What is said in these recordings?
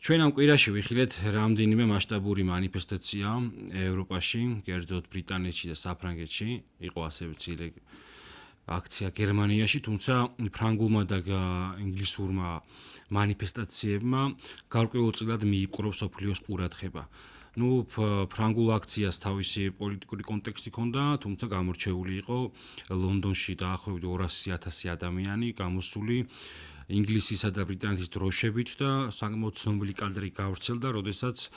ჩვენ ამ კვირაში ვიხილეთ რამდენიმე მასშტაბური მანიფესტაცია ევროპაში, კერძოდ ბრიტანეთში და საფრანგეთში, იყო ასევე მცირე აქცია გერმანიაში, თუმცა ფრანგულმა და ინგლისურმა მანიფესტაციებმა გარკვეულწილად მიიპყრო მსოფლიოს ყურადღება. ფრანგულ აქციას თავისი პოლიტიკური კონტექსტი ჰქონდა, თუმცა გამორჩეული იყო ლონდონში დაახლოებით 200,000 ადამიანი გამოსული ინგლისისა და ბრიტანეთის დროშებით და საკმაოდ ცნობილი კადრი გავრცელდა, როდესაც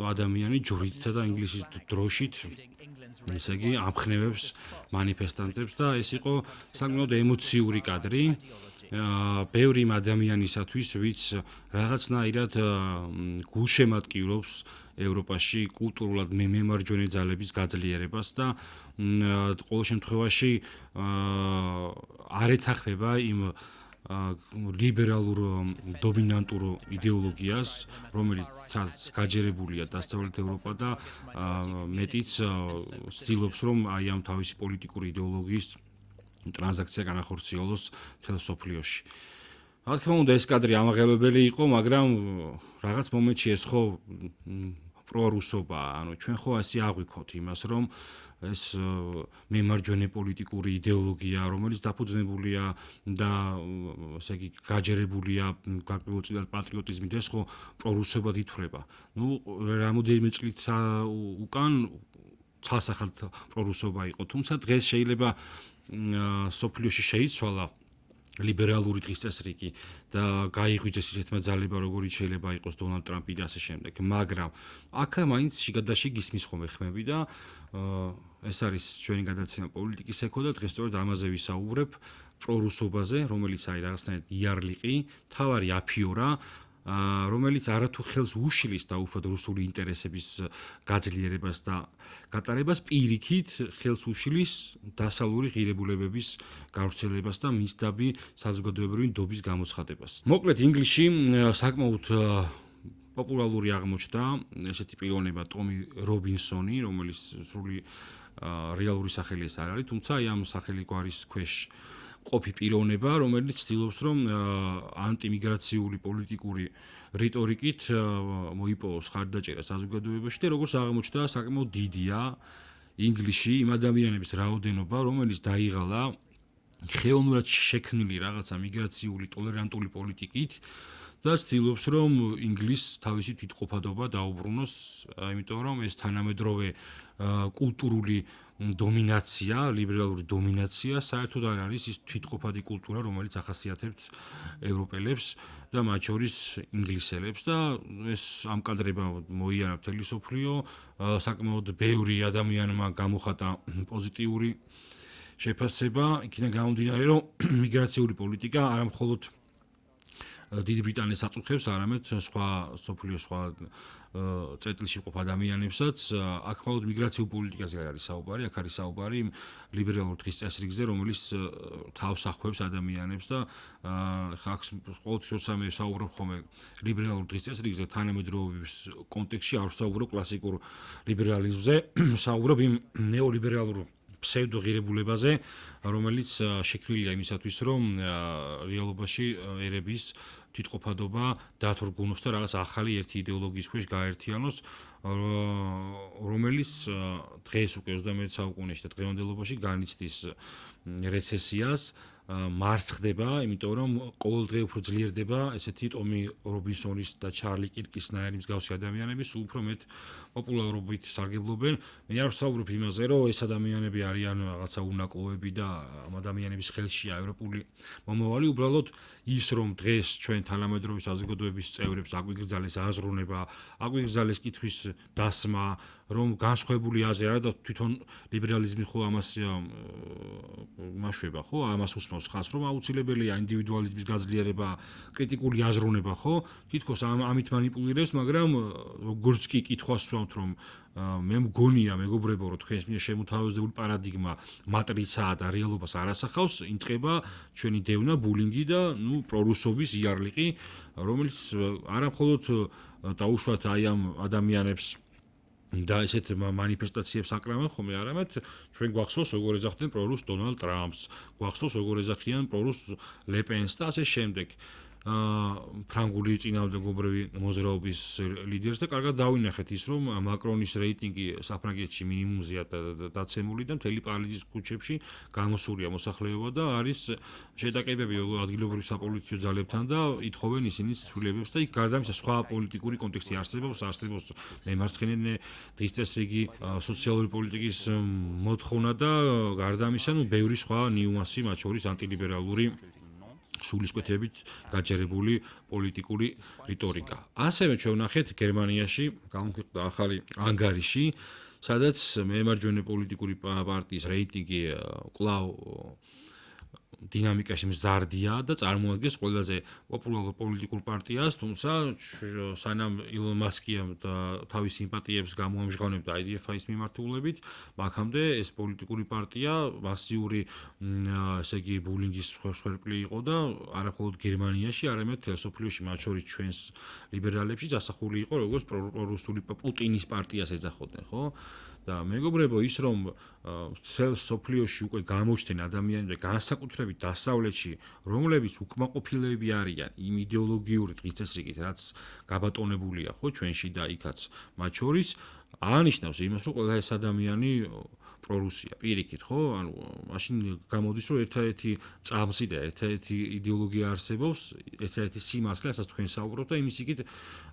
ადამიანი ჯვრითითა და ინგლისის დროშით ესე იგი ამხნევებს მანიფესტანტებს და ეს იყო საკმაოდ ემოციური კადრი. ბევრი ადამიანისათვის, ვინც რაღაცნაირად გულშემატკივრობს ევროპაში კულტურულად მემარჯვენე ძალების გაძლიერებას და ყოველ შემთხვევაში არ ეთანხმება იმ ლიბერალურ დომინანტურ იდეოლოგიას, რომელიც გაჯერებულია დასავლეთ ევროპა და მეტიც ცდილობს, რომ აი ამ თავისი პოლიტიკური იდეოლოგიის ტრანზაქცია განახორციელოს მთელ მსოფლიოში. რა თქმა უნდა, ეს კადრი ამაღელვებელი იყო, მაგრამ რაღაც მომენტში ეს ხო პრორუსობაა, ანუ ჩვენ ხო ასე აღვიქოთ იმას, რომ ეს მემარჯვენე პოლიტიკური იდეოლოგია, რომელიც დაფუძნებულია და ესე იგი გაჯერებულია გარკვეულწილად პატრიოტიზმით, ეს ხო პრორუსობად ითვლება. რამოდენიმე წლით უკან ცალსახად პრორუსობა იყო, თუმცა დღეს შეიძლება სოფლიოში შეიცვალა ლიბერალური დღის წესრიგი და გაიღვიძეს ისეთმა ძალებმა, როგორიც შეიძლება იყოს დონალდ ტრამპი და ასე შემდეგ. მაგრამ აქ მაინც შიგადაშიგ ისმის ხოლმე ხმები და ეს არის ჩვენი გადაცემა პოლიტიკის ეკო და დღეს სწორედ ამაზე ვისაუბრებ პრორუსობაზე, რომელიც არის რაღაცნაირად იარლიყი, თავარი აფიორა, რომელიც არათუ ხელს უშლის დაუშვათ რუსული ინტერესების გაძლიერებას და გატარებას, პირიქით ხელს უშლის დასავლური ღირებულებების გავრცელებას და მისდაბი საზოგადოებრივი ნდობის გამოცხადებას. მოკლედ, ინგლისში საკმაოდ პოპულარული აღმოჩნდა ესეთი პიროვნება ტომი რობინსონი, რომელიც სრული რეალური სახელი ეს არ არის, თუმცა აი ამ სახელი გვარის ქვეშ ყოფი პიროვნება, რომელიც ცდილობს, რომ ანტიმიგრაციული პოლიტიკური რიტორიკით მოიპოვოს ხარდაჭერა საზოგადოებაში და როგორც აღმოჩნდა, საკმაოდ დიდია ინგლისში იმ ადამიანების რაოდენობა, რომელიც დაიღალა ხელოვნურად შექმნილი რაღაცა მიგრაციული ტოლერანტული პოლიტიკით და ცდილობს, რომ ინგლისს თავისი თვითყოფადობა დაუბრუნოს, იმიტომ რომ ეს თანამედროვე კულტურული დომინაცია, ლიბერალური დომინაცია საერთოდ არ არის ის თვითყოფადი კულტურა, რომელიც ახასიათებს ევროპელებს და მათ შორის ინგლისელებს და ეს ამ კადრება მოიარა მთელი მსოფლიო, საკმაოდ ბევრი ადამიანმა გამოხატა პოზიტიური შეფასება, იქიდან გამომდინარე, რომ მიგრაციული პოლიტიკა არა მხოლოდ დიდი ბრიტანეთს აწუხებს, არამედ სხვა სოფლიოს სხვა წერტილში მყოფ ადამიანებსაც. აქ მხოლოდ მიგრაციულ პოლიტიკაზე არ არის საუბარი, აქ არის საუბარი ლიბერალურ დღის წესრიგზე, რომელიც თავს ახევს ადამიანებს და აქ ყოველთვის როცა მე საუბრობ ხოლმე ლიბერალურ დღის წესრიგზე, თანამედროვეობის კონტექსტში არ ვსაუბრობ კლასიკურ ლიბერალიზმზე, საუბრობ იმ ნეოლიბერალურ ფსევდოღირებულებაზე, რომელიც შექმნილია იმისათვის, რომ რეალობაში ერების თვითყოფადობა დათორგუნოს და რაღაც ახალი ერთი იდეოლოგიის ქვეშ გაერთიანოს, რომელიც დღეს უკვე 21 საუკუნეში და დღევანდელობაში განიცდის რეცესიას, მარცხ ხდება, იმიტომ რომ ყოველდღე უფრო ძლიერდება ესეთი ტომი რობინსონის და ჩარლი კირკისნაირი მსგავსი ადამიანები, სულ უფრო მეტ პოპულარობით სარგებლობენ. მე არ ვსაუბრობ იმაზე, რომ ეს ადამიანები არიან რაღაცა უნაკლოები და ამ ადამიანების ხელშია ევროპული მომავალი, უბრალოდ ის, რომ დღეს ჩვენ თანამედროვე საზოგადოების წევრებს აგვიგრძალეს აზროვნება, აგვიგრძალეს კითხვის დასმა, რომ განსხვავებული აზრი არა და თვითონ ლიბერალიზმი ხო ამას მაშვება, ხო, ამას უსმავს ხას, რომ აუცილებელია ინდივიდუალიზმის გაძლიერება, კრიტიკული აზროვნება, ხო, თითქოს ამით манипуლირებს, მაგრამ როგორც კი კითხვას ვსვამთ, რომ მე მგონია, მეგობრებო, რომ თქვენს მიერ შემოთავაზებული პარადიგმა მატრიცაა და რეალობას არ ასახავს, ინტყება ჩვენი დევნა, ბულინგი და პრორუსობის იარლიყი, რომელიც არა მხოლოდ დაუშვათ აი ამ ადამიანებს და ესეთ მანიფესტაციებს აკრავენ ხოლმე, არამედ ჩვენ გვახსოვს როგორ ეძახდნენ პრორუს დონალდ ტრამპს, გვახსოვს როგორ ეძახიან პრორუს ლე პენს და ასე შემდეგ. ფრანგული წინააღმდეგობრივი მოძრაობის ლიდერს და კარგად დავინახეთ ის, რომ მაკრონის რეიტინგი საფრანგეთში მინიმუმზეა დაცემული და მთელი პარიზის ქუჩებში გამოსულია მოსახლეობა და არის შეტაკებები ადგილობრივ საპოლიციო ძალებთან და ითხოვენ ისინი ცვლილებებს და იქ გარდა ამისა სხვა პოლიტიკური კონტექსტი არსებობს მემარცხენე დღის წესრიგი სოციალური პოლიტიკის მოთხოვნა და გარდა ამისა, ბევრი სხვა ნიუანსი, მათ შორის ანტილიბერალური სულისკვეთებით გაჯერებული პოლიტიკური რიტორიკა. ასევე ჩვენ ვნახეთ გერმანიაში გამოქვეყნდა ახალი ანგარიში, სადაც მეემარჯვენე პოლიტიკური პარტიის რეიტინგი კვლავ დინამიკაში მზარდია და წარმოადგენს ყველაზე პოპულარულ პოლიტიკურ პარტიას, თუმცა სანამ ილონ მასკი თავის სიმპათიებს გამოამჟღავნებდა IDF-ის მიმართულებით, მაქამდე ეს პოლიტიკური პარტია მასიური ესე იგი ბულინგის ხერხემლი იყო და არა მხოლოდ გერმანიაში, არამედ სოფლიოში, მათ შორის ჩვენს ლიბერალებში დასახული იყო როგორც პრორუსული პუტინის პარტიას ეძახოდნენ, ხო? და მეგობრებო, ის რომ მთელ სოფლიოში უკვე გამოჩნდნენ ადამიანები და განსაკუთრებით დასავლეთში, რომლებიც უკმაყოფილოები არიან იმ იდეოლოგიური დღის წესრიგით, რაც გაბატონებულია ხო ჩვენში და იქაც მათ შორის, აღნიშნავს იმას, რომ ყველა ეს ადამიანი პრორუსია, პირიქით, ხო? ანუ მაშინ გამოდის, რომ ერთადერთი წამსი და ერთადერთი იდეოლოგია არსებობს, ერთადერთი სიმართლე, რასაც თქვენ საუბრობთ და იმის იქით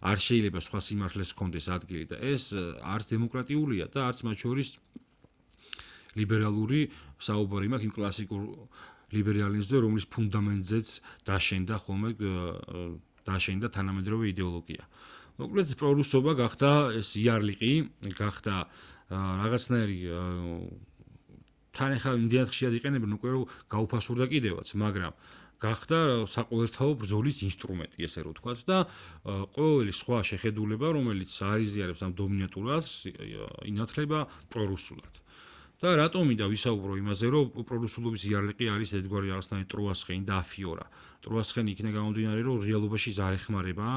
არ შეიძლება სხვა სიმართლეს ჰქონდეს ადგილი და ეს არც დემოკრატიულია და არც მათ შორის ლიბერალური საუბარი მაქვს იმ კლასიკურ ლიბერალიზმზე, რომლის ფუნდამენტზეც დაშენდა ხოლმე დაშენდა თანამედროვე იდეოლოგია. მოკლედ პრორუსობა გახდა ეს იარლიყი, გახდა რაღაცნაირი თან ახლა იმდენად ხშირად იყენებენ უკვე რომ გაუფასურდა კიდევაც, მაგრამ გახდა საყოველთაო ბრძოლის ინსტრუმენტი, ესე რომ ვთქვათ და ყოველი სხვა შეხედულება, რომელიც არიზიარებს ამ დომინანტურას, ინათლება პრორუსულად. და რატომ მინდა ვისაუბრო იმაზე, რომ პრორუსულობის იარლიყი არის ერთგვარი რაღაცნაირი ტროასხენი და აფიორა. ტროასხენი იქნება გამომდინარე, რომ რეალობაში ზარ ეხმარება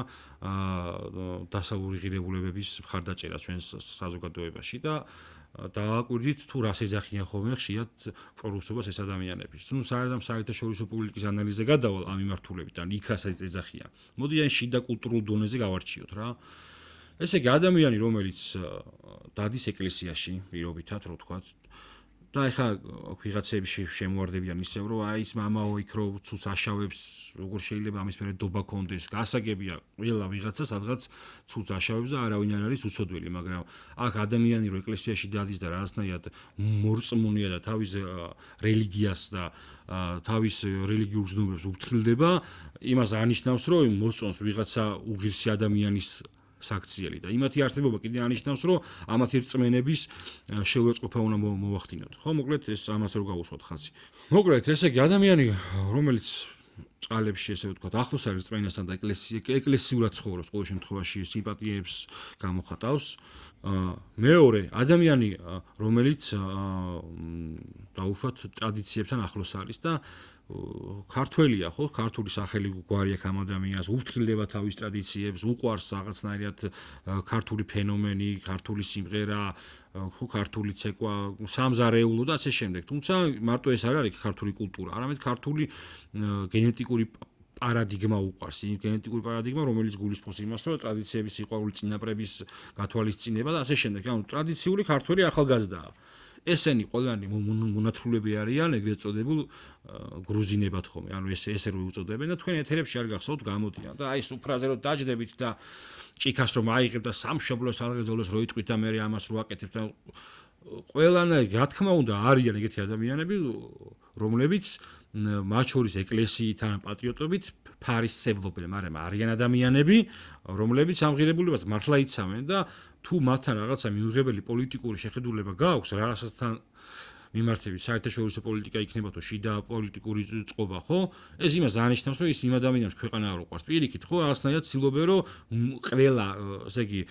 დასავლური ღირებულებების მხარდაჭერა ჩვენს საზოგადოებაში და დააკვირდით თუ რას ეძახიან ხოლმე ხშირად პრორუსობას ეს ადამიანები. ნუ საერთაშორისო პოლიტიკის ანალიზზე გადავალ ამ მიმართულებით, ან იქ რას ეძახიან. მოდი ან შიდა კულტურულ დონეზე გავარჩიოთ რა. ესე იგი ადამიანი, რომელიც დადის ეკლესიაში, პირობითად რო ვთქვათ, და ეხლა ვიღაცები შემოواردებიან ისევ რომ აი ის მამაო იქ რო ცუც აშავებს, როგორ შეიძლება ამის მერე დობა კონდეს, გასაგებია ყველა ვიღაცა სადღაც ცუც აშავებს და არავინ არ არის უცოდველი, მაგრამ აქ ადამიანი რო ეკლესიაში დადის და რაღაცნაირად მორწმუნეა და თავის რელიგიას და თავის რელიგიურ ზნობებს უფრთხილდება, იმას ანიშნავს რომ მოსწონს ვიღაცა უღირსი ადამიანის საქციელი და იმათი არსებობა კიდე ანიშნავს, რომ ამათი რწმენების შეუწყობა უნდა მოვახდინოთ. ხო, მოკლედ ეს ამას რო გავუსვათ ხაზი. მოკლედ, ესე იგი ადამიანი, რომელიც წყალებში ესე ვთქვათ, ახლოს არის რწმენასთან და ეკლესიურად ცხოვრობს, ყოველ შემთხვევაში სიმპათიებს გამოხატავს. მეორე, ადამიანი, რომელიც დაუშვათ ტრადიციებთან ახლოს არის და ქართველია ხო, ქართული სახელი გვარი აქვს ამ ადამიანს, უფრთხილდება თავის ტრადიციებს, უყვარს რაღაცნაირად ქართული ფენომენი, ქართული სიმღერა, ხო, ქართული ცეკვა, სამზარეულო და ასე შემდეგ. თუმცა მარტო ეს არ არის ქართული კულტურა, არამედ ქართული გენეტიკური პარადიგმა უყვარს, ის გენეტიკური პარადიგმა, რომელიც გულისხმობს იმას, რომ ტრადიციების სიყვარული, წინაპრების გათვალისწინება და ასე შემდეგ. ანუ ტრადიციული ქართველი ახალგაზრდაა. ესენი ყველანი მონათრულები არიან ეგრეთ წოდებულ გრუზინებად ხომ. ანუ ესე რო უწოდებენ და თქვენ ეთერებში არ გახსოვთ გამოდიან და აი სუფრაზე რო დაждდებით და ჭიქას რომ აიღებ და სამშობლოს ალღეძოლოს რო იტყვით და მე ამას რო აკეთებ და ყველანაირ რა თქმა უნდა არიან ეგეთი ადამიანები, რომლებიც მათ შორის ეკლესიიდან პატრიოტობით ფარისევლობენ, მაგრამ არიან ადამიანები, რომლებიც ამღირებულებას მართლა იცავენ და თუ მათთან რაღაცა მიუღებელი პოლიტიკური შეხედულება გააქვს, რაღაცასთან მიმართებით საერთაშორისო პოლიტიკა იქნება თუ შიდა პოლიტიკური წყობა, ხო? ეს იმას ანიშნავს, რომ ის იმ ადამიანებს ქვეყანა არ უყვარს. პირიქით, ხო, რაღაცნაირად ცდილობენ, რომ ყველა, ესე იგი,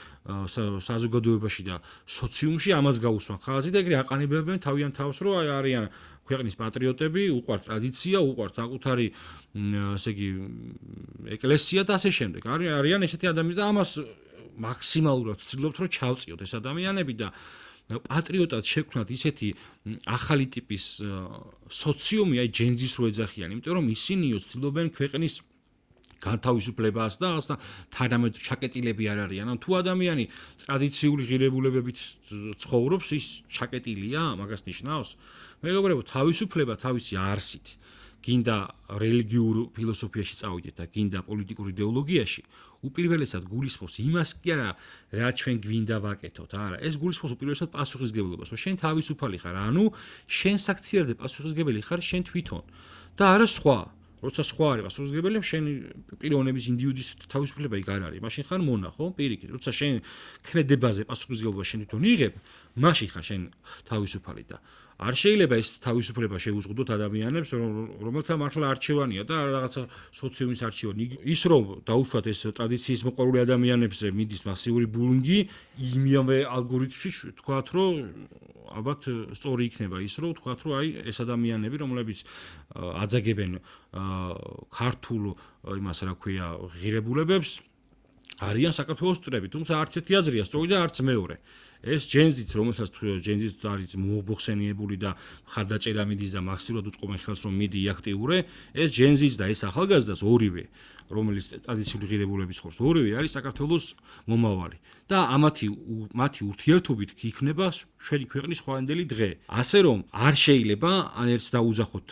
საზოგადოებაში და სოციუმში ამას გაუსვან ხაზი და ეგრე აყენებენ თავიანთ თავს, რომ აი არიან ქვეყნის პატრიოტები, უყვართ ტრადიცია, უყვართ საკუთარი, ესე იგი, ეკლესია და ასე შემდეგ. არიან ესეთი ადამიანები და ამას მაქსიმალურად ცდილობთ, რომ ჩავწიოთ ეს ადამიანები და პატრიოტად შექმნათ ისეთი ახალი ტიპის სოციუმი, აი ჯენზის რო ეძახიან, იმიტომ რომ ისინიო ცდილობენ ქვეყნის განთავისუფლებას და თანამედ ჩაკეტილები არ არიან. თუ ადამიანი ტრადიციული ღირებულებებით ცხოვრობს, ის ჩაკეტილია, მაგას ნიშნავს. მეგობრებო, თავისუფლება თავისი არსით, გინდა რელიგიურ ფილოსოფიაში წავიდეთ და გინდა პოლიტიკურ იდეოლოგიაში, უპირველესად გულისხმობს იმას კი არა, რა ჩვენ გვინდა ვაკეთოთ, არა, ეს გულისხმობს უპირველესად პასუხისგებლობას, რომ შენ თავისუფალი ხარ, ანუ შენ საქციელზე პასუხისგებელი ხარ შენ თვითონ და არა სხვა. როცა სხვა არის პასუხისგებელი, შენ პიროვნების ინდივიდის თავისუფლება იქ არ არის. მაშინ ხარ მონახო, პირიქით. როცა შენ ქმედებაზე პასუხისგებლობა შენ თვითონ იღებ, მაშინ ხარ შენ თავისუფალი და არ შეიძლება ეს თავისუფლება შეუზღუდოთ ადამიანებს, რომელთა მართლა არჩევანია და რაღაცა სოციუმის არჩევანი. ის რომ დაუშვათ ეს ტრადიციის მოყვარული ადამიანებზე მიდის მასიური ბულინგი, იმავე ალგორითმში თქვათ, რომ ალბათ სწორი იქნება ის, რომ თქვათ, რომ აი ეს ადამიანები, რომლებიც აძაგებენ ქართულ იმას რა ქვია ღირებულებებს, არიან საქართველოს წრები, თუმცა არც ერთი აზრია სწორი და არც მეორე. ეს ჯენზიც, რომელსაც ჯენზიც არის მოხსენიებული და ხარდაჭერა მიდის და მაქსიმალურად უწყობენ ხელს რომ მიდი აქტიურე, ეს ჯენზიც და ეს ახალგაზრდას ორივე, რომელიც ტრადიციული ღირებულების ხორს, ორივე არის საქართველოს მომავალი. და მათი ურთიერთობით იქნება ჩვენი ქვეყნის ხვანდელი დღე. ასე რომ არ შეიძლება ან ერთს დაუძახოთ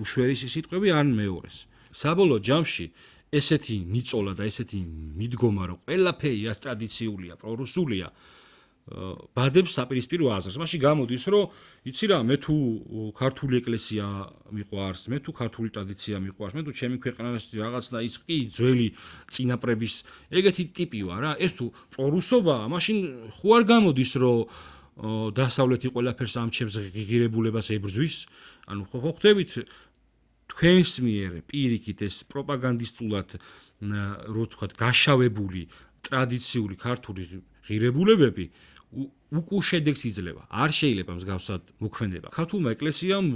უშვერისი სიტყვები, ან მეორეს. საბოლოო ჯამში ესეთი მიწოლა და ესეთი მიდგომა, რომ ყველაფერი ტრადიციულია, პრორუსულია, ბადებს საპირისპირო აზრს. მაშინ გამოდის, რომ იცი რა, მე თუ ქართული ეკლესია მიყვარს, მე თუ ქართული ტრადიცია მიყვარს, მე თუ ჩემი ქვეყანას რაღაცა ის კი ძველი წინაპრების ეგეთი ტიპი ვარ რა, ეს თუ პრორუსობაა, მაშინ ხო არ გამოდის, რომ დასავლეთი ყველაფერს ამჩებს ღირებულებას ებრძვის? ანუ ხო ხვდებით თქვენს მიერ პირიქით ეს პროპაგანდისტულად რო თქვა გაშავებული ტრადიციული ქართული ღირებულებები უკუ შედეგს იძლევა. არ შეიძლება მსგავსად მოქმედება. ქართულმა ეკლესიამ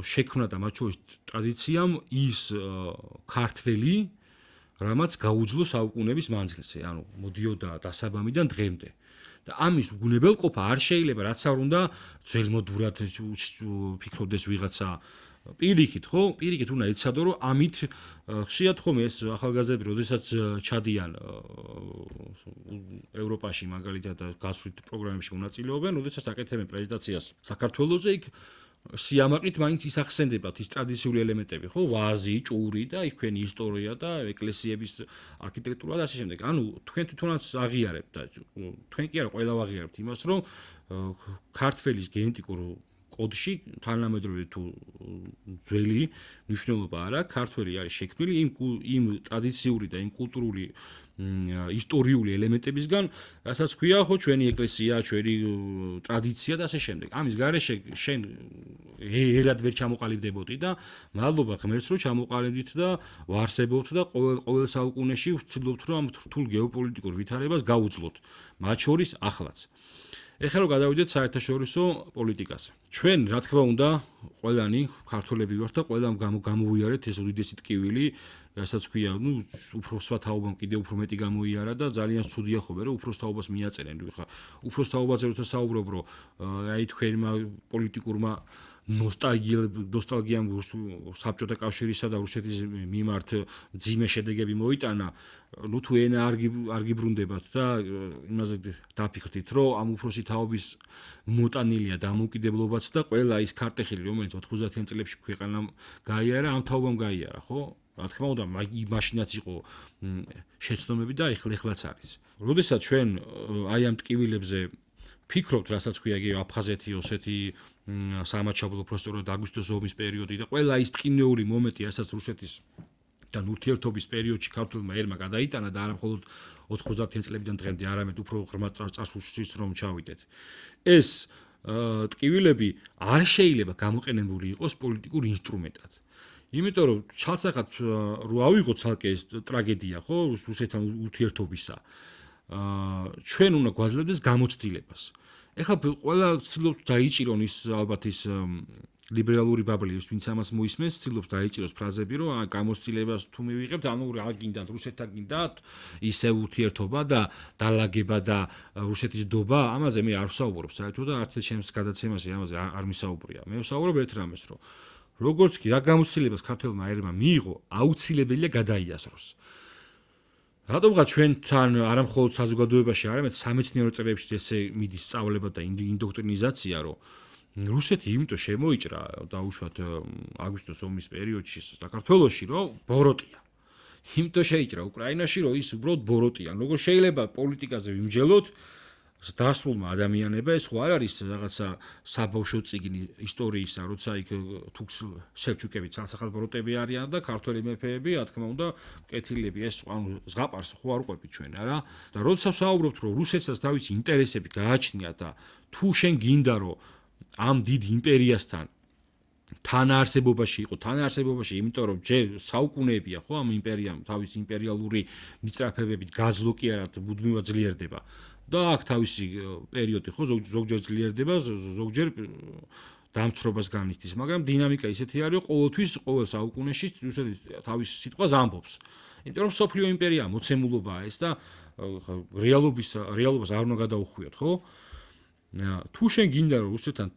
შექმნა და მათ შორის ტრადიციამ ის ქართველი, რამაც გაუძლო საუკუნეების მანძილზე, ანუ მოდიოდა დასაბამიდან დღემდე. და ამის უგუნებელყოფა არ შეიძლება, რაც არ უნდა ძველმოდურად ფიქრობდეს ვიღაცა პირიქით, ხო? პირიქით უნდა ეცადო, რომ ამით ხშირად ხომ ეს ახალგაზრდები, როდესაც ჩადიან ევროპაში მაგალითად გასვლით პროგრამებში მონაწილეობენ, როდესაც აკეთებენ პრეზენტაციას საქართველოზე, იქ სიამაყით მაინც ისახსენდებათ ის ტრადიციული ელემენტები, ხო? ვაზი, ჭური და იქ თქვენი ისტორია და ეკლესიების არქიტექტურა და ასე შემდეგ. ანუ თქვენ თვითონაც აღიარებთ და თქვენ კი არა ყველა აღიარებთ იმას, რომ ქართველის გენეტიკურ კოდში თანამედროვე თუ ძველი მნიშვნელობა არა, ქართველი არის შექმნილი იმ ტრადიციული და იმ კულტურული ისტორიული ელემენტებისგან, რასაც ქვია ხო ჩვენი ეკლესია, ჩვენი ტრადიცია და ასე შემდეგ. ამის გარეშე შენ ერად ვერ ჩამოყალიბდებოდი და მადლობა ღმერთს რომ ჩამოყალიბდით და ვარსებობთ და ყოველ საუკუნეში ვცდილობთ რომ ამ რთულ გეოპოლიტიკურ ვითარებას გავუძლოთ. მათ შორის ახლაც. ეხლა რომ გადავიდეთ საერთაშორისო პოლიტიკაზე. ჩვენ, რა თქმა უნდა, ყველანი ქართველები ვართ და ყველამ გამოვიარეთ ეს უდიდესი ტკივილი, რასაც ქვია, უფროსმა თაობამ კიდევ უფრო მეტი გამოიარა და ძალიან ცუდია ხოლმე, რომ უფროს თაობას მიაწერენ. ხა უფროს თაობაზე როცა საუბრობ, რომ აი თქვენმა პოლიტიკურმა ნოსტალგიამ საბჭოთა კავშირისა და რუსეთის მიმართ ძიმე შედეგები მოიტანა, თუ ენა არ გიბრუნდებათ და იმაზე დაფიქრდით, რომ ამ უფროსი თაობის მოტანილია დამოუკიდებლობაც და ყველა ის ქარტეხილი, რომელიც 90-იან წლებში ქვეყანამ გაიარა, ამ თაობამ გაიარა, ხო? რა თქმა უნდა, მაშინაც იყო შეცდომები და ეხლაც არის. როდესაც ჩვენ აი ამ ტკივილებზე ფიქრობთ, რასაც ქვია იგი აფხაზეთი, ოსეთი, სამაჩაბლო პროსტორად აგვისტოს ომის პერიოდი და ყველა ის ტკინეული მომენტი, რასაც რუსეთის და ურთიერთობის პერიოდში ქართულმა ერმა გადაიტანა და არა მხოლოდ 90-იან წლებიდან დღემდე, არამედ უფრო ღრმა წარსულშიც რომ ჩავიდეთ. ეს ტკივილები არ შეიძლება გამოყენებული იყოს პოლიტიკურ ინსტრუმენტად. იმიტომ რომ ჩალსახად რო ავიღოთ ცალკე ეს ტრაგედია, ხო, რუსეთთან ურთიერთობისა, ჩვენ უნდა გვაძლევდეს გამოცდილებას. ეხლა ყველა ცდილობს დაიჭირონ ის ალბათ ის ლიბერალური ბაბლი, ვინც ამას მოისმენს, ცდილობს დაიჭიროს ფრაზები, რომ გამოცდილებას თუ მივიღებთ, ანუ რა გინდათ, რუსეთთან გინდათ, ისე ურთიერთობა და დალაგება და რუსეთის დობა, ამაზე მე არ ვსაუბრობ საერთოდ და არც ჩემს გადაცემაში ამაზე არ მისაუბრია. მე ვსაუბრობ ერთ რამეს, რომ როგორც კი რა გამოცდილებას ქართველმა ერმა მიიღო, აუცილებელია გადაიასროს. რატომღაც ჩვენთან არამხოლოდ საზოგადოებაში, არამედ სამეცნიერო წრეებში ესე მიდის სწავლება და ინდოქტრინიზაცია, რომ რუსეთი იმიტომ შემოიჭრა დაუშვათ აგვისტოს ომის პერიოდში საქართველოში, რომ ბოროტია. იმიტომ შეიჭრა უკრაინაში, რომ ის უბრალოდ ბოროტია. როგორ შეიძლება პოლიტიკაზე ვიმჯელოთ დასრულმა ადამიანება, ეს ხო არ არის რაღაცა საბავშვო წიგნი ისტორიისა, როცა იქ თუქს სელჩუკები ცალსახად ბოროტები არიან და ქართველი მეფეები, რა თქმა უნდა, კეთილები, ეს ანუ ზღაპარს ხო არ უყვებით ჩვენ, არა? და როცა ვსაუბრობთ, რომ რუსეთსაც თავისი ინტერესები გააჩნია და თუ შენ გინდა, რომ ამ დიდ იმპერიასთან თანაარსებობაში იყო, იმიტომ რომ ჯერ საუკუნეებია ხო ამ იმპერიამ თავის იმპერიალური მიწრაფებებით გაძლო კი არა, მუდმივად ძლიერდება. და აქ თავისი პერიოდი ხო ზოგჯერ ძლიერდება, ზოგჯერ დამცრობას განიცდის, მაგრამ დინამიკა ისეთი არის, რომ ყოველთვის ყოველ საუკუნეში თავის სიტყვას ამბობს. იმიტომ რომ სოფლიო იმპერია მოცემულობაა ეს და რეალობას არ უნდა გადაუხვიოთ, ხო? თუ შენ გინდა რომ რუსეთთან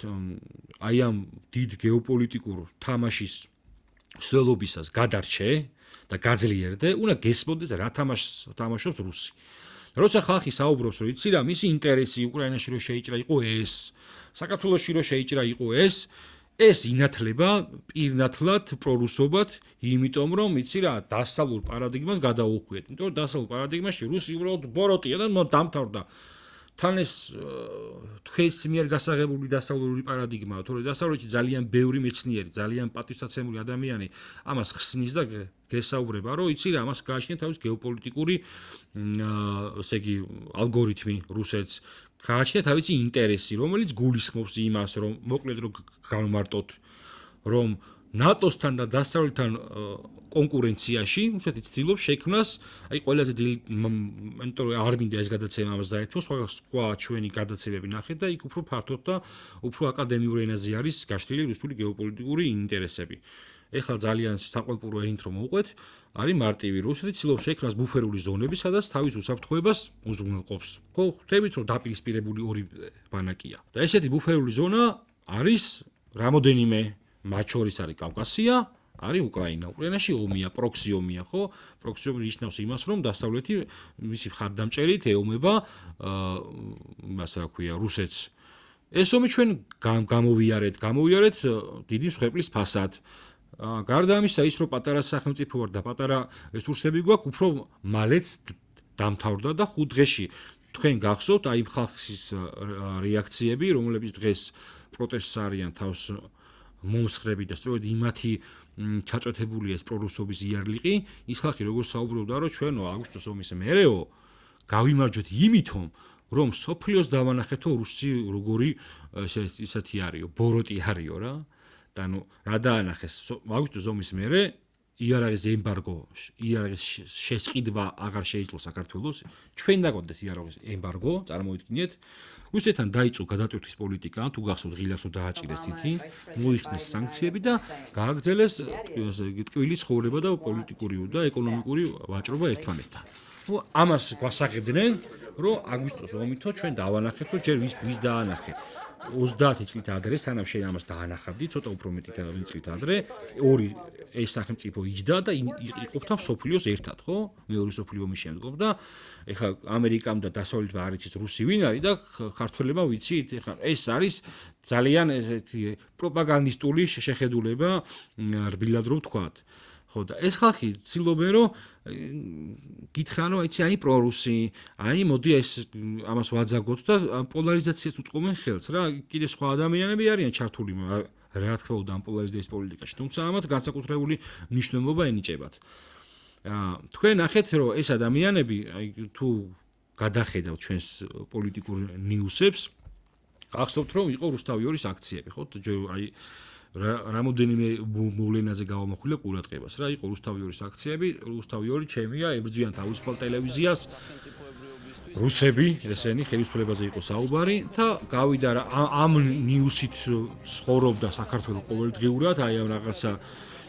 აი ამ დიდ გეოპოლიტიკურ თამაშის მსვლელობისას გადარჩე და გაძლიერდე, უნდა გესმოდეს რა თამაშს თამაშობს რუსი. როცა ხალხი საუბრობს, რომ იცი რა, მისი ინტერესი უკრაინაში რო შეიჭრა იყო ეს, საქართველოში რო შეიჭრა იყო ეს ინათლება პირნათლად პრორუსობად, იმიტომ რომ იცი რა, დასავლურ პარადიგმას გადაუხვიეთ. იმიტომ რომ დასავლურ პარადიგმაში რუსი უბრალოდ ბოროტია და დამთავრდა. თან ეს თქვენს მიერ გასაღებული დასავლური პარადიგმაა, თორე დასავლეთში ძალიან ბევრი მეცნიერი, ძალიან პატივსაცემული ადამიანი ამას ხსნის და გესაუბრება, რომ იცი რა, ამას გააჩნია თავის გეოპოლიტიკური ესე იგი ალგორითმი რუსეთს, გააჩნია თავისი ინტერესი, რომელიც გულისხმობს იმას, რომ მოკლედ რომ განმარტოთ, რომ ნატოსთან და დასავლეთთან კონკურენციაში რუსეთი ცდილობს შექმნას, აი ყველაზე იმიტომ რომ არ მინდა ეს გადაცემა ამას დაეთმო, სხვა ჩვენი გადაცემები ნახეთ და იქ უფრო ფართოდ და უფრო აკადემიურ ენაზე არის გაშლილი რუსული გეოპოლიტიკური ინტერესები. ეხლა ძალიან საყვალპურო ენით რომ მოვყვეთ, არის მარტივი. რუსეთი ცდილობს შექმნას ბუფერული ზონები, სადაც თავის უსაფრთხოებას უზრუნველყოფს. ხო, ხვდებით რომ დაპირისპირებული ორი ბანაკია. და ესეთი ბუფერული ზონა არის რამოდენიმე, მათ შორის არის კავკასია, არის უკრაინა. უკრაინაში ომია, პროქსი ომია, ხო? პროქსი ომი ნიშნავს იმას, რომ დასავლეთი მისი მხარდამჭერით ეომება იმას რა ქვია, რუსეთს. ეს ომი ჩვენ გამოვიარეთ დიდი მსხვერპლის ფასად. გარდა ამისა, ის რომ პატარა სახელმწიფო ვარ და პატარა რესურსები გვაქვს, უფრო მალეც დამთავრდა და 5 დღეში თქვენ გახსოვთ აი ხალხის რეაქციები, რომლებიც დღეს პროტესტს არიან თავს მომსხრები და სწორედ იმათი ჩაწვეთებული ეს პრორუსობის იარლიყი, ის ხალხი როგორ საუბრობდა, რომ ჩვენო აგვისტოს ომის მერეო გავიმარჯვეთ იმითომ, რომ სოფლიოს დავანახეთო რუსი როგორი ესეთი არისო, ბოროტი არისო რა. და ნუ რა დაანახეს აგვისტოს ომის მერე იარაღის ემბარგო, იარაღის შესყიდვა აღარ შეეძლო საქართველოს. ჩვენ დაგვაქვს იარაღის ემბარგო, წარმოიდგინეთ. რუსეთთან დაიწყო გადატვირთვის პოლიტიკა, თუ გახსოვთ ღილაკს დააჭირეს თითი, მოიხსნეს სანქციები და გააგრძელეს ტკბილი ცხოვრება და პოლიტიკური და ეკონომიკური ვაჭრობა ერთმანეთთან. ამას გვასაღებდნენ, რომ აგვისტოს ომითო ჩვენ დავანახეთო, ჯერ ვის დაანახე. 30 წლით ადრე, სანამ შენ ამას დაანახავდი, ცოტა უფრო მეტი წლით ადრე, ორი ეს სახელმწიფო იჯდა და იყოფდა მსოფლიოს ერთად, ხო? მეორე მსოფლიო ომის შემდგომ და ეხლა ამერიკამ და დასავლეთმა არ იცის რუსი ვინ არის და ქართველებმა ვიცით, ეხლა ეს არის ძალიან ესეთი პროპაგანდისტული შეხედულება, რბილად რომ ვთქვათ. ხო და ეს ხალხი ცდილობენ რომ გითხრან რომ აი პრორუსი, აი მოდი ეს ამას ვაძაგოთ და პოლარიზაციას უწყობენ ხელს რა. კიდე სხვა ადამიანები არიან ჩართული რა თქმა უნდა ამ პოლარიზაციის პოლიტიკაში, თუმცა ამათ განსაკუთრებული მნიშვნელობა ენიჭებათ. თქვენ ნახეთ რომ ეს ადამიანები აი თუ გადახედავთ ჩვენს პოლიტიკურ ნიუსებს, გახსოვთ რომ იყო რუსთავიორის აქციები, ხო? აი რამოდენიმე მოვლენაზე გავამახვილებ ყურადღებას რა, იყო რუსთავიორის აქციები, რუსთავიორი ჩემია, ებრძვიან თავისუფალ ტელევიზიას. რუსები, ესენი ხელისუფლებაზე იყო საუბარი და გავიდა რა ამ ნიუსით ცხოვრობდა საქართველოს ყოველდღიურად, აი ამ რაღაცა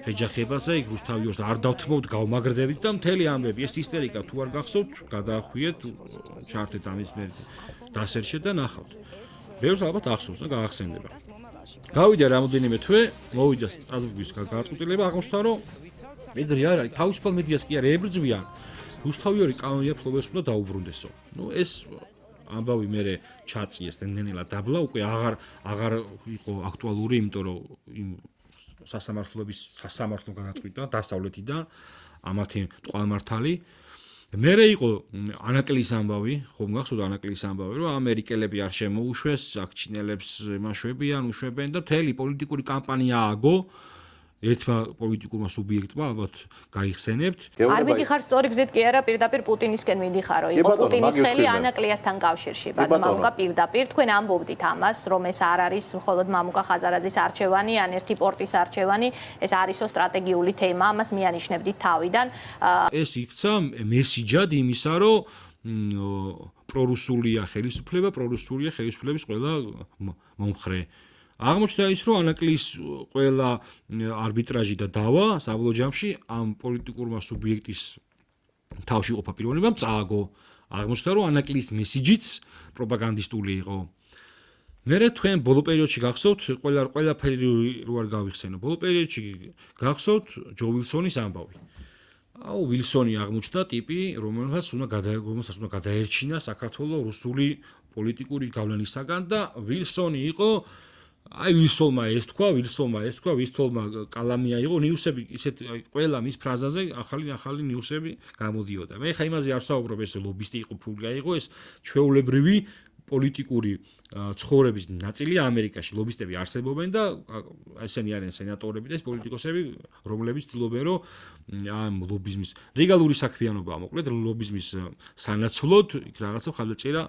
შეჯახებაზე, იქ რუსთავიორს არ დავთმობთ, გავმაგრდებით და მთელი ამბები, ეს ისტერიკა თუ არ გახსოვთ, გადაახვიეთ, ჩართეთ ამის მე დასერჩეთ და ნახავთ. ბევრს ალბათ ახსოვს და გაახსენდება. გავიდა რამოდენიმე თვე, მოვიდა სტაზბურგის გადაწყვეტილება, აღმოჩნდა რომ ეგრე არ არის, თავისუფალ მედიას კი არ ებრძვიან. რუსთავიორი კანონია ფლობელს უნდა დაუბრუნდესო. ეს ამბავი მე ჩაწიეს ნენელა დაბლა, უკვე აღარ იყო აქტუალური, იმიტომ რომ იმ სასამართლო გადაწყვიტა დასავლეთიდან ამათი ტყუილმართალი. მერე იყო ანაკლის ამბავი, ხომ გახსოვთ ანაკლის ამბავი, რომ ამერიკელები არ შემოუშვეს, აქ ჩინელებს ემაშვებიან, უშვებენ და მთელი პოლიტიკური კამპანია ააგო. ერთმა პოლიტიკურმა სუბიექტმა ალბათ გაიხსენებთ. არ მიდიხარ სწორი გზით კი არა, პირდაპირ პუტინისკენ მიდიხარო. იყო პუტინის ხელი ანაკლიასთან კავშირში. მამუკა პირდაპირ თქვენ ამბობდით ამას, რომ ეს არ არის მხოლოდ მამუკა ხაზარაძის არჩევანი, ან ერთი პორტის არჩევანი, ეს არისო სტრატეგიული თემა, ამას მიანიშნებდით თავიდან. ეს იქცა მესიჯად იმისა, რომ პრორუსულია ხელისუფლება, პრორუსულია ხელისუფლების ყველა მომხრე. აღმოჩნდა ის, რომ ანაკლის ყველა არბიტრაჟი და დავა საბოლოო ჯამში ამ პოლიტიკურმა სუბიექტის თავში ყოფა პიროვნებამ წააგო. აღმოჩნდა, რომ ანაკლის მესიჯიც პროპაგანდისტული იყო. მერე თქვენ ბოლო პერიოდში გახსოვთ, ყველაფერი რო არ გავიხსენო, ბოლო პერიოდში გახსოვთ ჯო ვილსონის ამბავი. ვილსონი აღმოჩნდა ტიპი, რომელსაც უნდა გადაერჩინა საქართველოს რუსული პოლიტიკური გავლენისაგან და ვილსონი იყო ვილსონმა ეს თქვა, ვილსონმა კალამია იყო, ნიუსები ისეთ ყველა მის ფრაზაზე ახალი ნიუსები გამოდიოდა. მე ხა იმაზე არ საუბრობ, ეს ლობისტი იყო, ფულგა იყო, ეს ჩვეულებრივი პოლიტიკური ცხოვრების ნაწილი ამერიკაში. ლობისტები არსებობენ და ესენი არიან სენატორები და ეს პოლიტიკოსები, რომლებიც ცდილობენ, რომ ამ ლობიზმის ლეგალური საქმიანობაა, მოკლედ ლობიზმის სანაცვლოდ იქ რაღაცა ხალხჭერა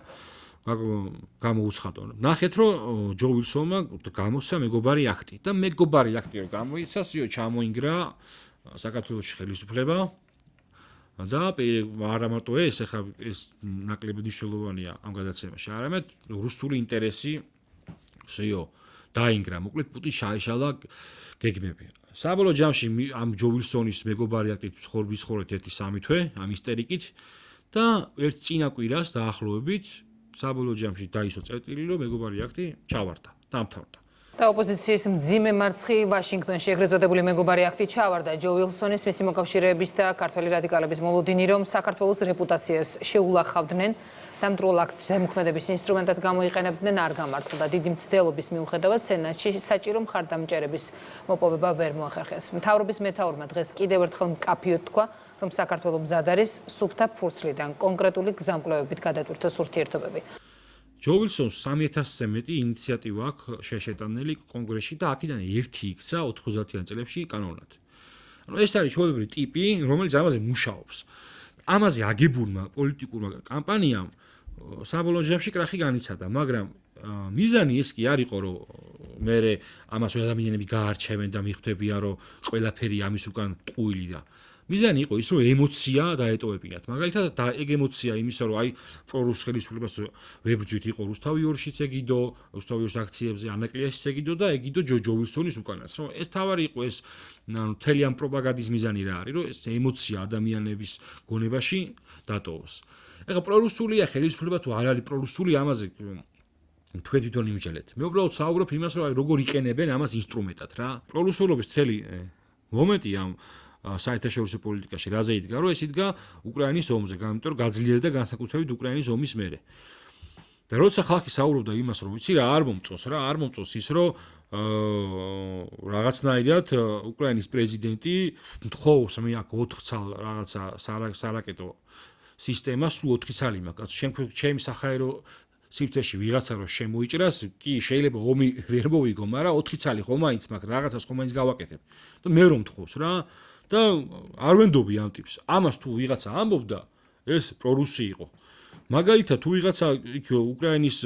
გამოუცხადონ. ნახეთ, რომ ჯო ვილსონმა გამოსცა მეგობარი აქტი და მეგობარი აქტი რომ გამოიცა, ჩამოინგრა საქართველოს ხელისუფლება და არა მარტო ეს, ახლა ეს ნაკლები მნიშვნელოვანია ამ გადაცემაში, არამედ რუსული ინტერესი დაინგრა. მოკლედ პუტინს შეეშალა გეგმები. საბოლოო ჯამში ამ ჯო ვილსონის მეგობარი აქტით ცხოვრობთ 1-3 თვე ამ ისტერიკით და ერთ წინა კვირას დაახლოებით საბოლოო ჯამში დაისო წერტილი, რომ მეგობარი აქტი ჩავარდა, დამთავრდა. და ოპოზიციის მძიმე მარცხი ვაშინგტონში ეგრეთ წოდებული მეგობარი აქტი ჩავარდა ჯო ვილსონის, მისი მოკავშირეების და ქართველი რადიკალების მოლოდინი, რომ საქართველოს რეპუტაციას შეულახავდნენ და მტრულ აქტს ზემოქმედების ინსტრუმენტად გამოიყენებდნენ, არ გამართლა და დიდი მცდელობის მიუხედავად სენატში საჭირო მხარდამჭერების მოპოვება ვერ მოახერხეს. მთავრობის მეთაურმა დღეს კიდევ ერთხელ მკაფიოდ თქვა, რომ საქართველოს მზად არის სუფთა ფურცლიდან კონკრეტული გზამკვლევებით გადატვირთოს ურთიერთობები. ჯო ვილსონს 3000-ზე მეტი ინიციატივა აქვს შეშეტანილი კონგრესში და აქედან ერთი იქცა 90-იან წლებში კანონად. ეს არის ჩვეულებრივი ტიპი, რომელიც ამაზე მუშაობს. ამაზე აგებულმა პოლიტიკურმა კამპანიამ საბოლოო ჯამში კრახი განიცადა, მაგრამ მიზანი ეს კი არ იყო, რომ მე ამას ადამიანები გაარჩევენ და მიხვდებიან, რომ ყველაფერი ამის უკან ტყუილი და მიზანი იყო ის, რომ ემოცია დაეტოვებინათ. მაგალითად, ეგ ემოცია იმისა, რომ აი პრორუს ხელისუფლებას ვებრძვით იყო რუსთავიორშიც ეგიდო, რუსთავიორის აქციებზე ანაკლიაშიც ეგიდო და ეგიდო ჯო ვილსონის უკანაც. რომ ეს თავარი იყო ეს მთელი ამ პროპაგანდის მიზანი რა არის, რომ ეს ემოცია ადამიანების გონებაში დატოვოს. ეხლა პრორუსულია ხელისუფლება თუ არ არის პრორუსული ამაზე თქვენ თვითონ იმჯელეთ. მე უბრალოდ საუბრობ იმას, რომ აი როგორ იყენებენ ამას ინსტრუმენტად რა. პრორუსულობის მთელი მომენტი ამ საერთაშორისო პოლიტიკაში რაზე იდგა, რომ ეს იდგა უკრაინის ომზე, იმიტომ რომ გაძლიერდა განსაკუთრებით უკრაინის ომის მერე. და როცა ხალხი საუბრობდა იმას, რომ ვიცი რა არ მომწონს ის, რომ რაღაცნაირად უკრაინის პრეზიდენტი მთხოვს მე აქ 4 ცალ რაღაცა სარაკეტო სისტემა, სულ 4 ცალი მაქვს. ჩემი საჰაერო სივრცეში ვიღაცა რომ შემოიჭრას, კი შეიძლება ომი ვერ მოვიგო, მაგრამ 4 ცალი ხომ მაინც მაქვს, რაღაცას ხომ მაინც გავაკეთებ. და მე რომ მთხოვს რა და არ ვენდობი ამ ტიპს. ამას თუ ვიღაცა ამბობდა, ეს პრორუსი იყო. მაგალითად თუ ვიღაცა იქ უკრაინის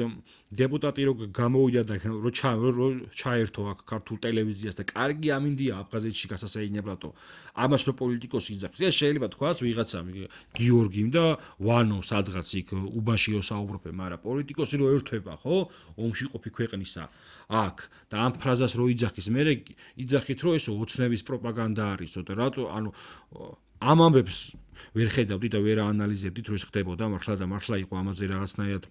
დეპუტატი რო გამოვიდა და რო ჩაერთო აქ ქართულ ტელევიზიას და კარგი ამინდია აფხაზეთში გასასეინებლათო ამას რო პოლიტიკოსი იძახის. ეს შეიძლება თქვას ვიღაცა გიორგიმ და ვანო სადღაც იქ უბანში რო საუბრობენ, მაგრამ პოლიტიკოსი რო ერთვება, ხო? ომში ყოფი ქვეყნისა აქ და ამ ფრაზას რო იძახის, მე იძახით რომ ეს ოცნების პროპაგანდა არისო და რატო ანუ ამ ამბებს ვერ ხედავდით და ვერ აანალიზებდით, რომ ეს ხდებოდა მართლა და მართლა იყო ამაზე რაღაცნაირად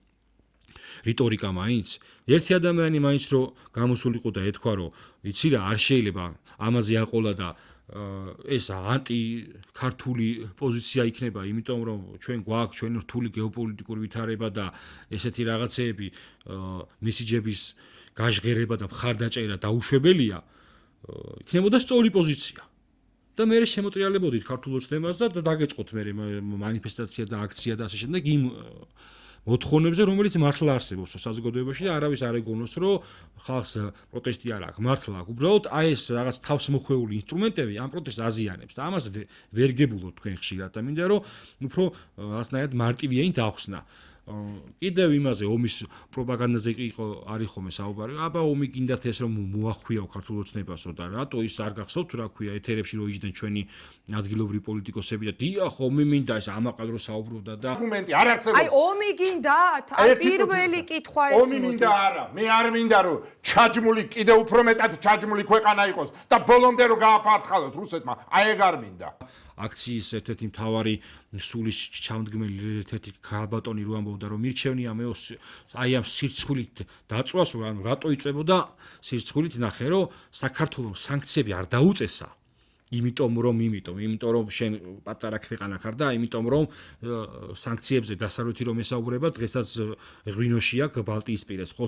რიტორიკა მაინც ერთი ადამიანი მაინც რო გამოსულიყო და ეთქვა რომ იცი რა არ შეიძლება ამაზე აყოლა და ეს ანტი ქართული პოზიცია იქნება, იმიტომ რომ ჩვენ გვაქვს ჩვენი რთული გეოპოლიტიკური ვითარება და ესეთი რაღაცეები მესიჯების გაჟღერება და მხარდაჭერა დაუშვებელია, იქნებოდა სწორი პოზიცია. და მე შემოტრიალებოდით ქართულ ოცნებას და დაგეწყოთ მე მანიფესტაცია და აქცია და ასე შემდეგ იმ მოთხოვნებზე, რომელიც მართლა არსებობს საზოგადოებაში და არავის არ ეგონოს, რომ ხალხს პროტესტი არ აქვს, მართლა აქვს. უბრალოდ აი ეს რაღაც თავსმოხვეული ინსტრუმენტები ამ პროტესტს აზიანებს და ამას ვერ გებულობთ თქვენ ხშირად და მინდა რომ უფრო რაღაცნაირად მარტივიანი დავხსნა. კიდევ იმაზე ომის პროპაგანდაზე იყო არის ხოლმე საუბარი. აბა ომი გინდათ ეს რომ მოახვიაო ქართულ ოცნებასო და რატო ის არ გახსოვთ რა ქვია ეთერებში რო იჯდნენ ჩვენი ადგილობრივი პოლიტიკოსები და დიახ ომი მინდა ეს ამაყად რო საუბრობდა და დოკუმენტი არ არსებობს. აი ომი გინდათ? აი პირველი კითხვა ეს. ომი მინდა არა. მე არ მინდა რომ ჩაჯმული კიდე უფრო მეტად ჩაჯმული ქვეყანა იყოს და ბოლომდე რომ გააფართხალოს რუსეთმა. აი ეგ არ მინდა. აქციის ერთ-ერთი მთავარი სულის ჩამდგმელი ერთ-ერთი ქალბატონი რო ამბობდა რომ მირჩევნია მე აი ამ სირცხვილით დაწვას ანუ რატო იწებოდა სირცხვილით ნახე რომ საქართველოს სანქციები არ დაუწესა იმიტომ რომ შენ პატარა ქვეყანა ხარ და იმიტომ რომ სანქციებზე დასავლეთი რომ ესაუბრება დღესაც ღვინოში აქვს ბალტიისპირეთს ხო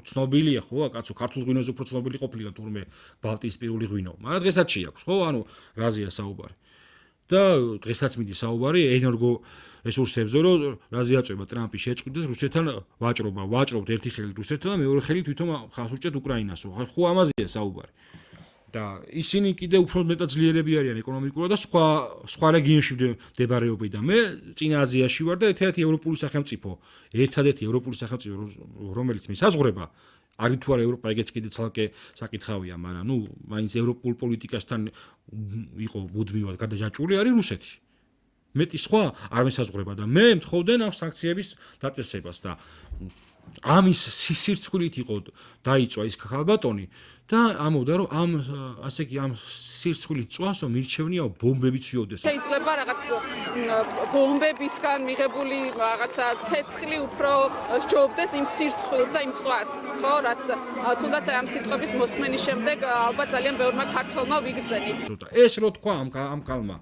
ცნობილია ხო კაცო ქართულ ღვინოზე უფრო ცნობილი ყოფილა თურმე ბალტიისპირული ღვინო მაგრამ დღესაც შეაქვს ხო ანუ რაზეა საუბარი და დღესაც მიდის საუბარი ენერგო რესურსებზე რომ რაზე აწובה ტრამპი შეწყვიტეს რუსეთთან ვაჭრობთ ერთი ხელით რუსეთთან და მეორე ხელით თვითონ ხას უჭერთ უკრაინას ხო ამაზეა საუბარი და ისინი კიდე უფრო მეტად ძლიერები არიან ეკონომიკურად და სხვა რეგიონში მდებარეობენ და მე წინა აზიაში ვარ და ერთ-ერთი ევროპული სახელმწიფო რომელიც მისაზღვრება არ თუ არა ევროპა ეგეც კიდე ცალკე საკითხავია მაგრამ ნუ მაინც ევროპულ პოლიტიკასთან იყო მუდმივად გადაჯაჭვული არის რუსეთი მეტი სხვა არ მისაზღვრება და მე მთხოვდნენ ამ სანქციების დაწესებას და ამის სირცხვილით იყო დაიწვა ის ქალბატონი და ამბობდა რომ ასე კი ამ სირცხვილით წვასო მირჩევნია ბომბები ცვიოდეს შეიძლება რაღაც ბომბებისგან მიღებული რაღაცა ცეცხლი უფრო სჯობდეს იმ სირცხვილს და იმ წვას ხო რაც თუნდაც ამ სიტყვების მოსმენის შემდეგ ალბათ ძალიან ბევრმა ქართველმა ვიგრძენით ეს რო თქვა ამ კალმა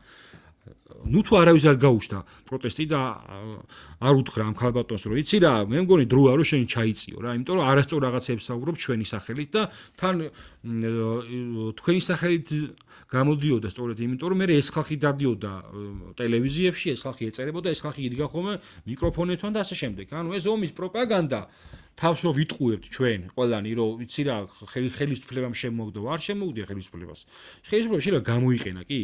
ნუ თუ არავის არ გაუჩნდა პროტესტი და არ უთხრა ამ ქალბატონს რომ იცი რა მე მგონი დროა რომ შენ ჩაიწიო რა იმიტომ რომ არასწორ რაღაცებს საუბრობ ჩვენი სახელით და თან თქვენი სახელით გამოდიოდა სწორედ იმიტომ რომ მე ეს ხალხი დადიოდა ტელევიზიებში ეს ხალხი ეწერებოდა ეს ხალხი იდგა ხოლმე მიკროფონებთან და ასე შემდეგ ანუ ეს ომის პროპაგანდა თავს რო ვიტყუებთ ჩვენ ყველანი რომ იცი რა ხელისუფლებამ შემოგდო არ შემოგდია ხელისუფლებას შეიძლება გამოიყენა კი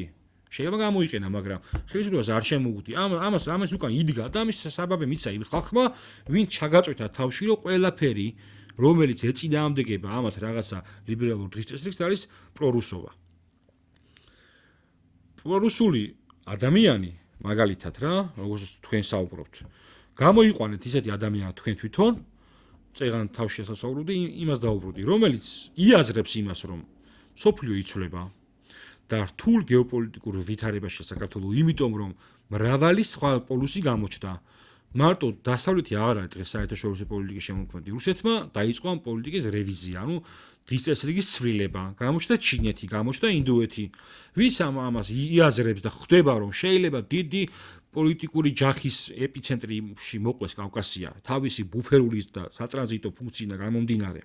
შეიძლება გამოიყენა, მაგრამ ხელისუფლებას არ შემოუგდი. ამას უკან იდგა და ამის საბაბი მიცა იმ ხალხმა, ვინც ჩაგაწვეთა თავში, რომ ყველაფერი, რომელიც ეწინააღმდეგება ამათ რაღაცა ლიბერალურ დღესწესრიგს, არის პრორუსობა. პრორუსული ადამიანი, მაგალითად რა, როგორც თქვენ საუბრობთ, გამოიყვანეთ ისეთი ადამიანი თქვენ თვითონ, წეგან თავში ასაუბრობდი, იმას დაუბრუნდი, რომელიც იაზრებს იმას, რომ სოფლიო იცვლება. და რთულ გეოპოლიტიკურ ვითარებაში საქართველოს იმიტომ რომ მრავალი სხვა პოლუსი გამოჩნდა მარტო დასავლეთი აღარ არის დღეს საერთაშორისო პოლიტიკის შემოქმედი რუსეთმა დაიწყო ამ პოლიტიკის რევიზია ანუ დღესწესრიგის ცვლილება გამოჩნდა ჩინეთი გამოჩნდა ინდოეთი ვის ამას იაზრებს და ხვდება რომ შეიძლება დიდი პოლიტიკური ჯახის ეპიცენტრში მოყვეს კავკასია თავისი ბუფერული და სატრანზიტო ფუნქციიდან გამომდინარე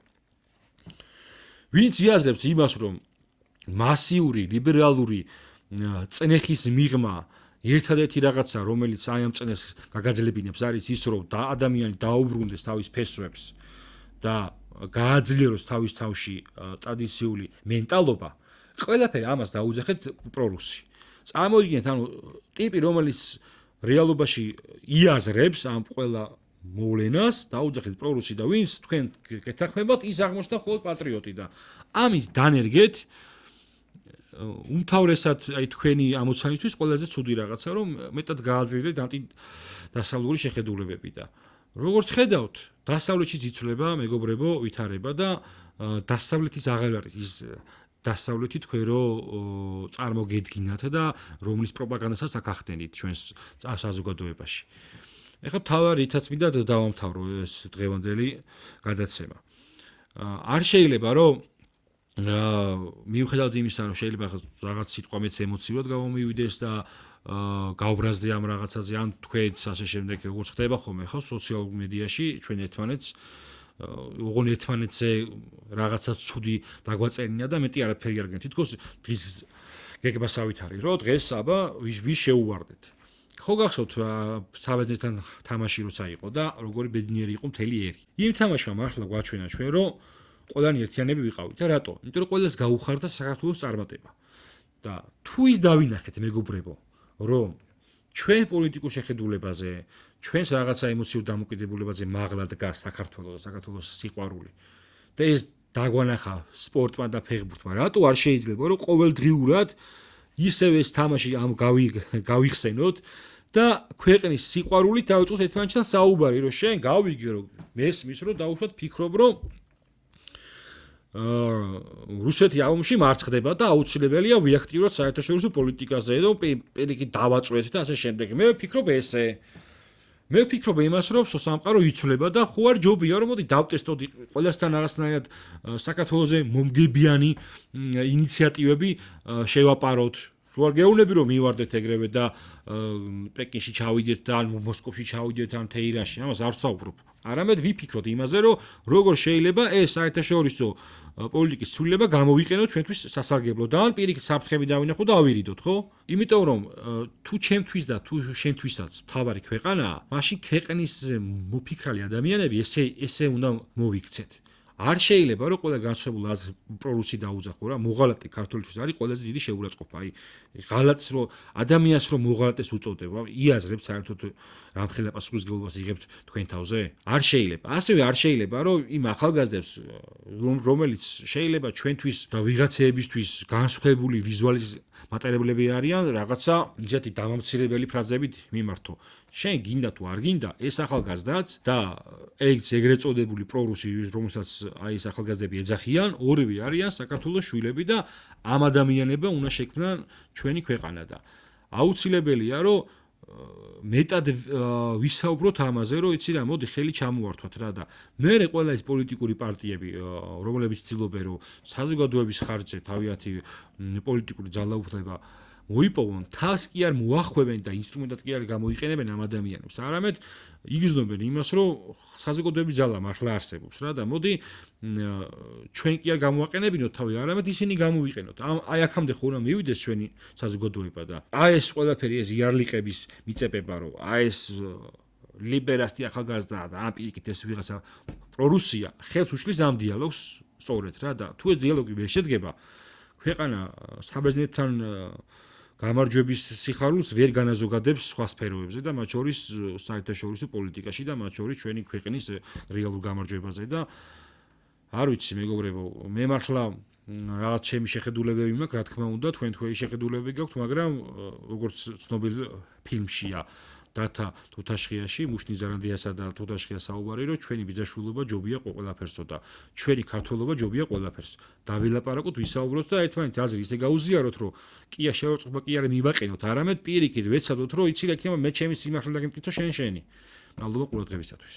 ვინც იაზრებს იმას რომ მასიური ლიბერალური წნეხის მიღმა ერთადერთი რაღაცა რომელიც აი ამ წნეს გაგაძლებინებს არის ის რომ ადამიანი დაუბრუნდეს თავის ფესვებს და გააძლიეროს თავის თავში ტრადიციული მენტალობა ყველაფერი ამას დაუძახეთ პრორუსი წარმოიდგინეთ ანუ ტიპი რომელიც რეალობაში იაზრებს ამ ყველა მოვლენას დაუძახეთ პრორუსი და ვინც თქვენ გეთანხმებათ ის აღმოჩნდა მხოლოდ პატრიოტი და ამით დანერგეთ უმთავრესად აი თქვენი ამოცანისთვის ყველაზე ცუდი რაღაცა რომ მეტად გააძლიერეთ ანტიდასავლური შეხედულებები და როგორც ხედავთ დასავლეთში იცვლება მეგობრებო ვითარება და დასავლეთის აღარ არის ის დასავლეთი თქვენ რო წარმოგედგინათ და რომლის პროპაგანდასაც აქ ახდენით ჩვენს საზოგადოებაში ეხლა თავარი ითაც მინდა დავამთავრო ეს დღევანდელი გადაცემა. არ შეიძლება რომ მიუხედავად იმისა, რომ შეიძლება რაღაც სიტყვა მეც ემოციურად გამომივიდეს და გავბრაზდე ამ რაღაცაზე, ან თქვენც ასე შემდეგ, როგორც ხდება ხოლმე ხო სოციალურ მედიაში ჩვენ ერთმანეთს ოღონდ ერთმანეთზე რაღაცა ცუდი დაგვაწერინა და მეტი არაფერი არ გქონია. თითქოს დღის გეგმასავით არის, რომ დღეს აბა ვის შეუვარდეთ. ხო გახსოვთ საბერძნეთთან თამაში როცა იყო და როგორი ბედნიერი იყო მთელი ერი. იმ თამაშმა მართლა გვაჩვენა ჩვენ, რომ ყველანი ერთიანები ვიყავით და რატო? იმიტომ რომ ყველას გაუხარდა საქართველოს წარმატება. და თუ ის დავინახეთ მეგობრებო, რომ ჩვენ პოლიტიკურ შეხედულებაზე, ჩვენს რაღაცა ემოციურ დამოკიდებულებაზე მაღლა დგას საქართველოს და საქართველოს სიყვარული. და ეს დაგვანახა სპორტმა და ფეხბურთმა. რატო არ შეიძლება რომ ყოველდღიურად ისევ ეს თამაში ამ გავიხსენოთ და ქვეყნის სიყვარულით დავიწყოთ ერთმანეთთან საუბარი, რომ შენ გავიგე რომ მესმის რომ დაუშვათ ფიქრობ რომ რუსეთი აომში მარცხდება და აუცილებელია ვიაქტიუროთ საერთაშორისო პოლიტიკაზე და პირიქით დავაწვეთ და ასე შემდეგ. მე ვფიქრობ ესე. მე ვფიქრობ იმას, რომ სამყარო იცვლება და ხო არ ჯობია რომ მოდი დავტესტოთ ყველასთან რაღაცნაირად საქართველოზე მომგებიანი ინიციატივები შევაპაროთ. რო არ გეუბნები რომ მივარდეთ ეგრევე და პეკინში ჩავიდეთ და ან მოსკოვში ჩავიდეთ ან თეირანში, ამას არ ვსაუბრობ. არამედ ვიფიქროთ იმაზე, რომ როგორ შეიძლება ეს საერთაშორისო პოლიტიკის ცვლილება გამოვიყენოთ ჩვენთვის სასარგებლოდ და ან პირიქით საფრთხები დავინახოთ და ავირიდოთ, ხო? იმიტომ რომ თუ ჩემთვის და თუ შენთვისაც თავარი ქვეყანაა, მაშინ ქვეყნის მოფიქრალი ადამიანები ესე უნდა მოვიქცეთ. არ შეიძლება რომ ყველა განსხვავებულ აზრს პრორუსი დაუძახო რა, მოღალატე ქართულთვის არის ყველაზე დიდი შეურაცხყოფა. აი, ღალატს რომ ადამიანს რომ მოღალატეს უწოდება, იაზრებს საერთოდ რამხელა პასუხისმგებლობას იღებთ თქვენ თავზე? არ შეიძლება. ასევე არ შეიძლება რომ იმ ახალგაზრდებს რომელიც შეიძლება ჩვენთვის და ვიღაცეებისთვის განსხვავებული ვიზუალის მატარებლები არიან, რაღაცა ისეთი დამამცირებელი ფრაზებით მიმართო. შენ გინდა თუ არ გინდა ეს ახალგაზრდაც და ეგრეთ წოდებული პრორუსი რომელსაც აი ეს ახალგაზრდები ეძახიან, ორივე არიან საქართველოს შვილები და ამ ადამიანებმა უნდა შექმნან ჩვენი ქვეყანა და აუცილებელია რომ მეტად ვისაუბროთ ამაზე, რომ იცი რა, მოდი ხელი ჩამოვართვათ რა და მერე ყველა ეს პოლიტიკური პარტიები, რომლებიც ცდილობენ რომ საზოგადოების ხარჯზე თავიანთი პოლიტიკური ძალაუფლება მოიპოვონ, თავს კი არ მოახვევენ და ინსტრუმენტად კი არ გამოიყენებენ ამ ადამიანებს. არამედ იგრძნობენ იმას, რომ საზოგადოების ძალა მართლა არსებობს რა და მოდი ჩვენ კი არ გამოაყენებინოთ თავი, არამედ ისინი გამოვიყენოთ. აი აქამდე ხო უნდა მივიდეს ჩვენი საზოგადოება და აი ეს ყველაფერი ეს იარლიყების მიწებება, რომ აი ეს ლიბერასტი ახალგაზრდა და ამ პირიქით ეს ვიღაცა პრორუსია ხელს უშლის ამ დიალოგს სწორედ რა და თუ ეს დიალოგი ვერ შედგება, ქვეყანა საბერძნეთთან გამარჯვების სიხარულს ვერ განაზოგადებს სხვა სფეროებზე და მათ შორის საერთაშორისო პოლიტიკაში და მათ შორის ჩვენი ქვეყნის რეალურ გამარჯვებაზე და არ ვიცი მეგობრებო, მე მართლა რაღაც ჩემი შეხედულებები მაქვს, რა თქმა უნდა, თქვენი შეხედულებები გაქვთ, მაგრამ როგორც ცნობილ ფილმშია დათა თუთაშხიაში, მუშნი ზარანდიასა და თუთაშხიას საუბარი, რომ ჩვენი ბიძაშვილობა ჯობია ყველაფერსო და ჩვენი ქართველობა ჯობია ყველაფერს. დავილაპარაკოთ, ვისაუბროთ და ერთმანეთს აზრი ისე გაუზიაროთ, რომ კია შევარწყობა კი არ მივაყენოთ, არამედ პირიქით ვეცადოთ, რომ იცი რა იქნება მე ჩემი სიმართლე და გემკითხო შენი. მადლობა ყურადღებისათვის.